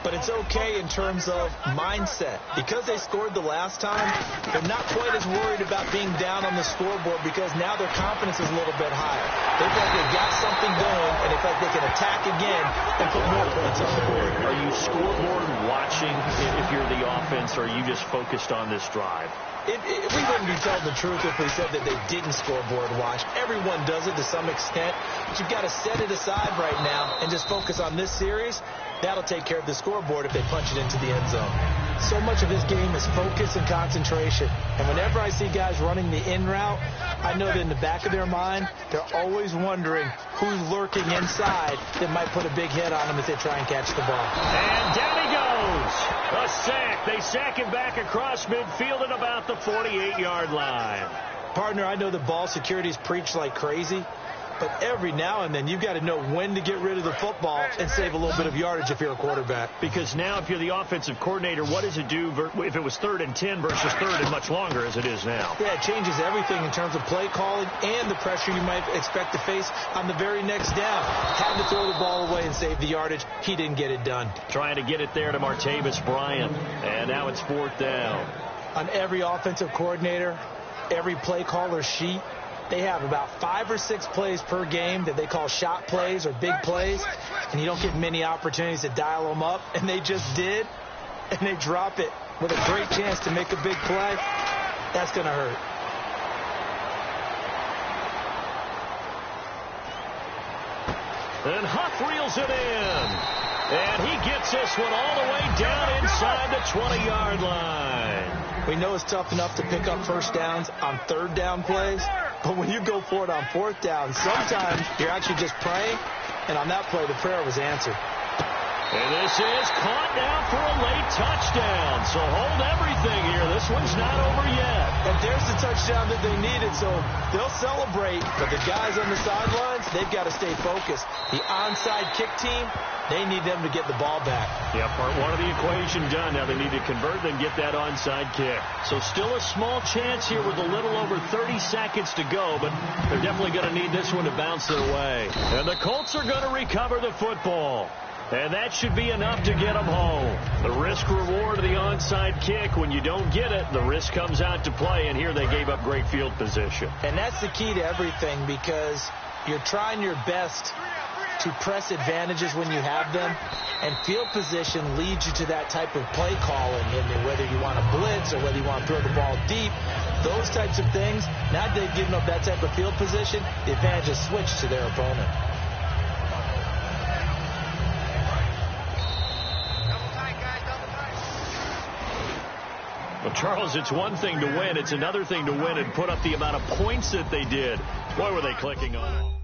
But it's okay in terms of mindset. Because they scored the last time, they're not quite as worried about being down on the scoreboard because now their confidence is a little bit higher. They feel like they've got something going, and they feel like they can attack again and put more points on the board. Are you scoreboard watching if you're the offense, or are you just focused on this drive? We wouldn't be telling the truth if we said that they didn't scoreboard watch. Everyone does it to some extent, but you've got to set it aside right now and just focus on this series. That'll take care of the scoreboard if they punch it into the end zone. So much of this game is focus and concentration. And whenever I see guys running the in route, I know that in the back of their mind, they're always wondering who's lurking inside that might put a big hit on them as they try and catch the ball. And down he goes. A sack. They sack him back across midfield at about the 48-yard line. Partner, I know the ball security's preached like crazy, but every now and then you've got to know when to get rid of the football and save a little bit of yardage if you're a quarterback. Because now if you're the offensive coordinator, what does it do if it was 3rd and 10 versus 3rd and much longer as it is now? Yeah, it changes everything in terms of play calling and the pressure you might expect to face on the very next down. Had to throw the ball away and save the yardage. He didn't get it done. Trying to get it there to Martavis Bryant. And now it's 4th down. On every offensive coordinator, every play caller sheet, they have about 5 or 6 plays per game that they call shot plays or big plays, and you don't get many opportunities to dial them up, and they just did, and they drop it with a great chance to make a big play. That's going to hurt. And Huff reels it in. And he gets this one all the way down inside the 20-yard line. We know it's tough enough to pick up first downs on 3rd down plays, but when you go for it on 4th down, sometimes you're actually just praying, and on that play, the prayer was answered. And this is caught now for a late touchdown. So hold everything here. This one's not over yet. And there's the touchdown that they needed, so they'll celebrate. But the guys on the sidelines, they've got to stay focused. The onside kick team, they need them to get the ball back. Yeah, part 1 of the equation done. Now they need to convert and get that onside kick. So still a small chance here with a little over 30 seconds to go, but they're definitely going to need this one to bounce their way. And the Colts are going to recover the football. And that should be enough to get them home. The risk-reward of the onside kick, when you don't get it, the risk comes out to play, and here they gave up great field position. And that's the key to everything, because you're trying your best to press advantages when you have them, and field position leads you to that type of play calling, and whether you want to blitz or whether you want to throw the ball deep, those types of things. Now that they've given up that type of field position, the advantage is switched to their opponent. Well, Charles, it's one thing to win. It's another thing to win and put up the amount of points that they did. Boy, were they clicking on it.